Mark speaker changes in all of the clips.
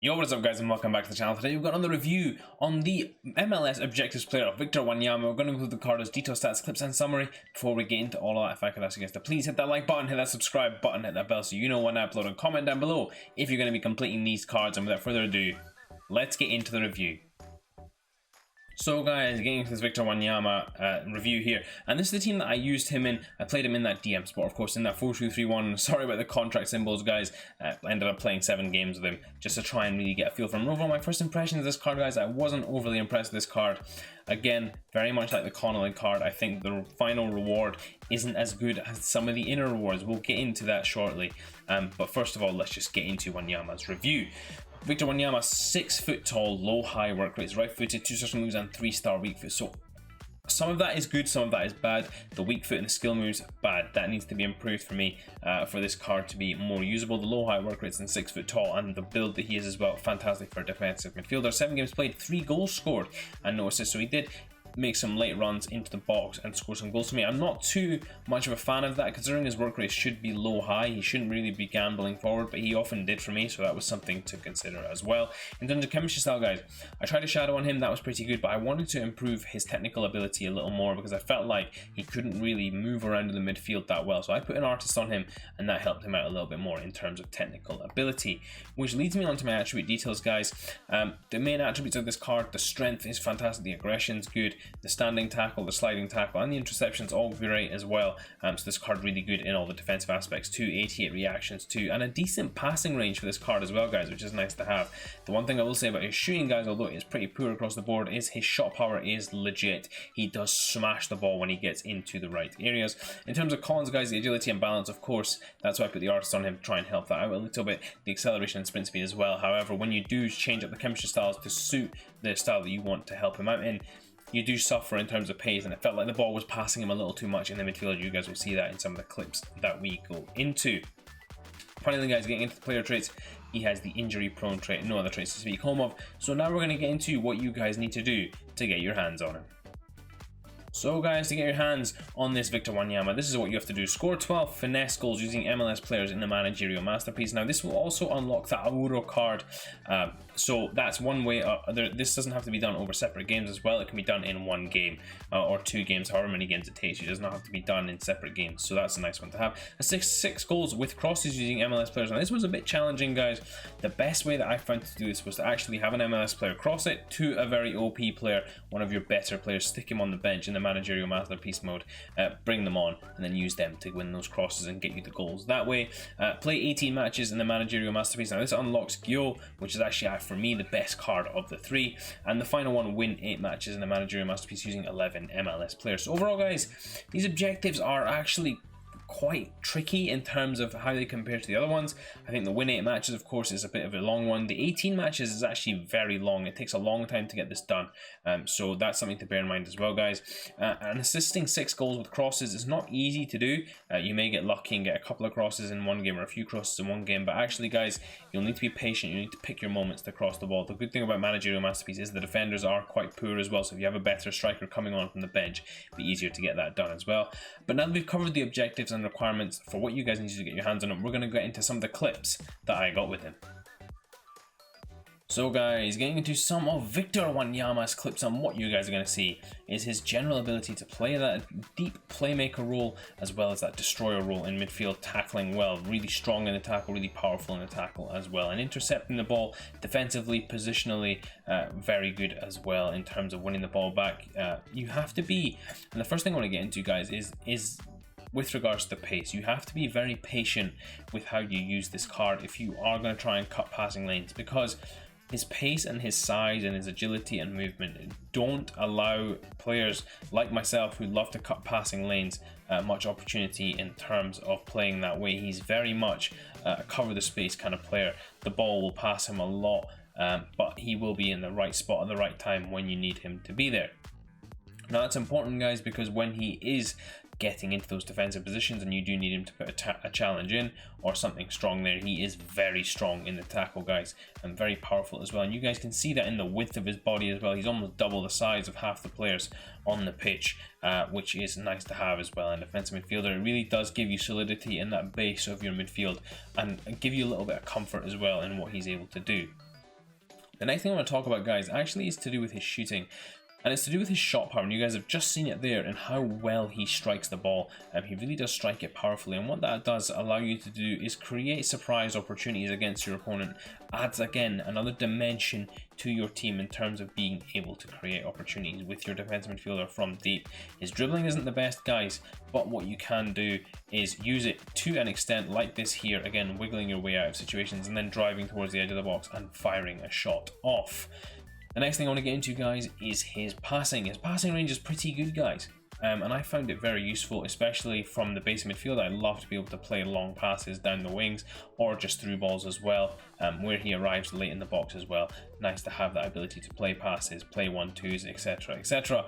Speaker 1: Yo, what is up guys, and welcome back to the channel. Today we've got another review on the MLS Objectives player of Victor Wanyama. We're going to go through the card as detailed stats, clips and summary. Before we get into all of that, if I could ask you guys to please hit that like button, hit that subscribe button, hit that bell so you know when I upload, and comment down below if you're going to be completing these cards. And without further ado, let's get into the review. So guys, getting into this Victor Wanyama review here, and this is the team that I used him in. I played him in that DM spot, of course, in that 4-2-3-1. Sorry about the contract symbols, guys. I ended up playing 7 games with him just to try and really get a feel from him. Overall, my first impressions of this card, guys, I wasn't overly impressed with this card. Again, very much like the Connolly card, I think the final reward isn't as good as some of the inner rewards. We'll get into that shortly. But first of all, let's just get into Wanyama's review. Victor Wanyama, 6 foot tall, low high work rates, right footed, 2-star moves and 3-star weak foot. So some of that is good, some of that is bad. The weak foot and the skill moves, bad. That needs to be improved for me for this card to be more usable. The low high work rates and 6 foot tall, and the build that he is as well, fantastic for a defensive midfielder. 7 games played, 3 goals scored and no assists. So he did make some late runs into the box and score some goals for me. I'm not too much of a fan of that, considering his work rate should be low high. He shouldn't really be gambling forward, but he often did for me, so that was something to consider as well. In terms of chemistry style, guys, I tried a shadow on him, that was pretty good, but I wanted to improve his technical ability a little more because I felt like he couldn't really move around in the midfield that well. So I put an artist on him, and that helped him out a little bit more in terms of technical ability, which leads me on to my attribute details, guys. The main attributes of this card: the strength is fantastic, the aggression's good, the standing tackle, the sliding tackle, and the interceptions all great as well. So this card really good in all the defensive aspects too. 88 reactions too, and a decent passing range for this card as well, guys, which is nice to have. The one thing I will say about his shooting, guys, although it's pretty poor across the board, is his shot power is legit. He does smash the ball when he gets into the right areas. In terms of cons, guys, the agility and balance, of course, that's why I put the artist on him to try and help that out a little bit. The acceleration and sprint speed as well. However, when you do change up the chemistry styles to suit the style that you want to help him out in, you do suffer in terms of pace, and it felt like the ball was passing him a little too much in the midfield. You guys will see that in some of the clips that we go into. Finally, guys, getting into the player traits, he has the injury prone trait, no other traits to speak home of. So now we're going to get into what you guys need to do to get your hands on him. So guys, to get your hands on this Victor Wanyama, this is what you have to do. Score 12 finesse goals using MLS players in the managerial masterpiece. Now this will also unlock the Auro card, so that's one way. This doesn't have to be done over separate games as well. It can be done in one game or 2 games, however many games it takes. It does not have to be done in separate games, so that's a nice one to have. Six goals with crosses using MLS players. Now this was a bit challenging, guys. The best way that I found to do this was to actually have an MLS player cross it to a very OP player, one of your better players, stick him on the bench in the managerial masterpiece mode, bring them on, and then use them to win those crosses and get you the goals that way. Play 18 matches in the managerial masterpiece. Now this unlocks Gyo, which is actually for me the best card of the 3, and the final one, win 8 matches in the managerial masterpiece using 11 MLS players. So overall, guys, these objectives are actually quite tricky in terms of how they compare to the other ones. I think the win 8 matches, of course, is a bit of a long one. The 18 matches is actually very long. It takes a long time to get this done, so that's something to bear in mind as well, guys. And assisting 6 goals with crosses is not easy to do. You may get lucky and get a couple of crosses in one game or a few crosses in one game, but actually, guys, you'll need to be patient. You need to pick your moments to cross the ball. The good thing about managerial masterpiece is the defenders are quite poor as well, so if you have a better striker coming on from the bench, it'll be easier to get that done as well. But now that we've covered the objectives and requirements for what you guys need to get your hands on them, we're going to get into some of the clips that I got with him. So guys, getting into some of Victor Wanyama's clips, and what you guys are going to see is his general ability to play that deep playmaker role as well as that destroyer role in midfield, tackling well, really strong in the tackle, really powerful in the tackle as well, and intercepting the ball defensively, positionally, very good as well in terms of winning the ball back. You have to be, and the first thing I want to get into, guys, is with regards to the pace. You have to be very patient with how you use this card if you are going to try and cut passing lanes, because his pace and his size and his agility and movement don't allow players like myself who love to cut passing lanes much opportunity in terms of playing that way. He's very much a cover the space kind of player. The ball will pass him a lot, but he will be in the right spot at the right time when you need him to be there. Now that's important, guys, because when he is getting into those defensive positions and you do need him to put a challenge in or something strong there, he is very strong in the tackle, guys, and very powerful as well. And you guys can see that in the width of his body as well. He's almost double the size of half the players on the pitch, which is nice to have as well. And defensive midfielder, it really does give you solidity in that base of your midfield and give you a little bit of comfort as well in what he's able to do. The next thing I want to talk about, guys, actually is to do with his shooting. And it's to do with his shot power, and you guys have just seen it there and how well he strikes the ball. He really does strike it powerfully, and what that does allow you to do is create surprise opportunities against your opponent. Adds, again, another dimension to your team in terms of being able to create opportunities with your defensive midfielder from deep. His dribbling isn't the best, guys, but what you can do is use it to an extent like this here, again, wiggling your way out of situations and then driving towards the edge of the box and firing a shot off. The next thing I want to get into, guys, is his passing. His passing range is pretty good, guys. And I found it very useful, especially from the base midfield. I love to be able to play long passes down the wings or just through balls as well, where he arrives late in the box as well. Nice to have that ability to play passes, play 1-2s, etc, etc.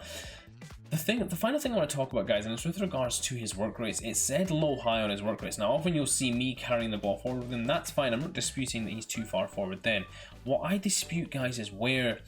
Speaker 1: The final thing I want to talk about, guys, and it's with regards to his work rates. It said low high on his work rates. Now, often you'll see me carrying the ball forward, and that's fine. I'm not disputing that he's too far forward then. What I dispute, guys, is where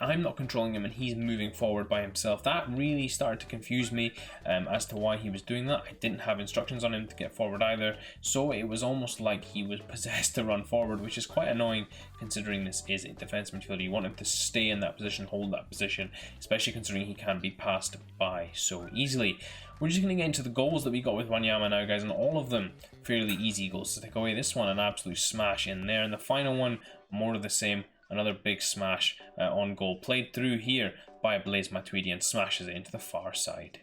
Speaker 1: I'm not controlling him and he's moving forward by himself. That really started to confuse me as to why he was doing that. I didn't have instructions on him to get forward either, so it was almost like he was possessed to run forward, which is quite annoying considering this is a defensive midfielder. You want him to stay in that position, hold that position, especially considering he can be passed by so easily. We're just going to get into the goals that we got with Wanyama now, guys, and all of them fairly easy goals to take away. This one, an absolute smash in there, and the final one, more of the same. Another big smash on goal, played through here by Blaise Matuidi and smashes it into the far side.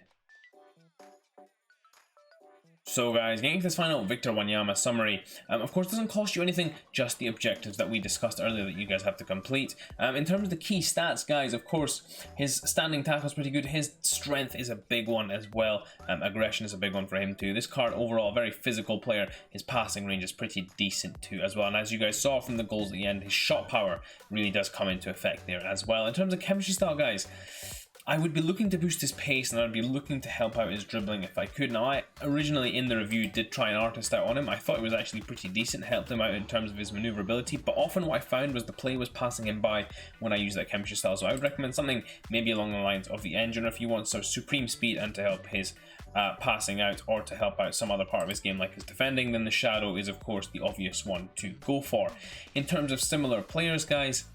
Speaker 1: So, guys, getting to this final Victor Wanyama summary, of course, doesn't cost you anything, just the objectives that we discussed earlier that you guys have to complete. In terms of the key stats, guys, of course, his standing tackle is pretty good. His strength is a big one as well. Aggression is a big one for him too. This card, overall, a very physical player. His passing range is pretty decent too as well. And as you guys saw from the goals at the end, his shot power really does come into effect there as well. In terms of chemistry style, guys, I would be looking to boost his pace and I'd be looking to help out his dribbling if I could. Now, I originally in the review did try an artist out on him. I thought it was actually pretty decent, helped him out in terms of his maneuverability, but often what I found was the play was passing him by when I used that chemistry style. So I would recommend something maybe along the lines of the engine if you want some supreme speed and to help his passing out, or to help out some other part of his game like his defending, then the shadow is of course the obvious one to go for. In terms of similar players, guys,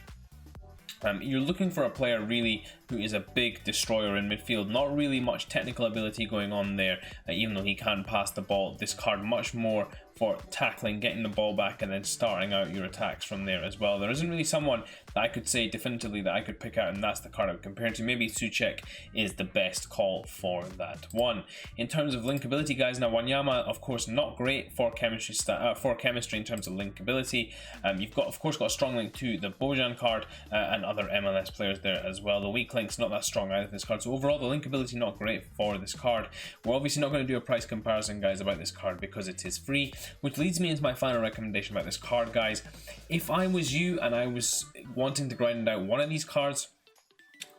Speaker 1: you're looking for a player really who is a big destroyer in midfield. Not really much technical ability going on there, even though he can pass the ball. This card much more for tackling, getting the ball back, and then starting out your attacks from there as well. There isn't really someone that I could say definitively that I could pick out, and that's the card I would compare to. Maybe Souček is the best call for that one. In terms of linkability, guys, now Wanyama, of course, not great for chemistry in terms of linkability. You've got, of course, got a strong link to the Bojan card and other MLS players there as well. The weak link's not that strong either, this card. So overall, the linkability not great for this card. We're obviously not going to do a price comparison, guys, about this card because it is free, which leads me into my final recommendation about this card, guys. If I was you and I was wanting to grind out one of these cards,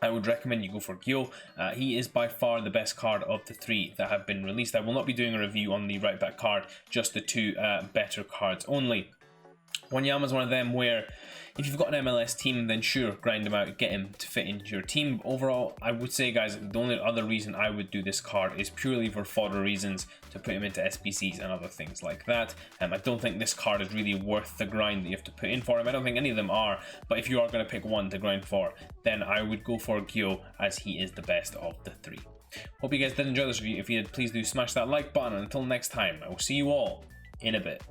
Speaker 1: I would recommend you go for Gyo. He is by far the best card of the three that have been released. I will not be doing a review on the right back card, just the two better cards only. Wanyama is one of them where if you've got an MLS team, then sure, grind him out, get him to fit into your team. Overall, I would say, guys, the only other reason I would do this card is purely for fodder reasons, to put him into SBCs and other things like that. I don't think this card is really worth the grind that you have to put in for him. I don't think any of them are, but if you are going to pick one to grind for, then I would go for Gyo, as he is the best of the three. Hope you guys did enjoy this review. If you did, please do smash that like button, and until next time, I will see you all in a bit.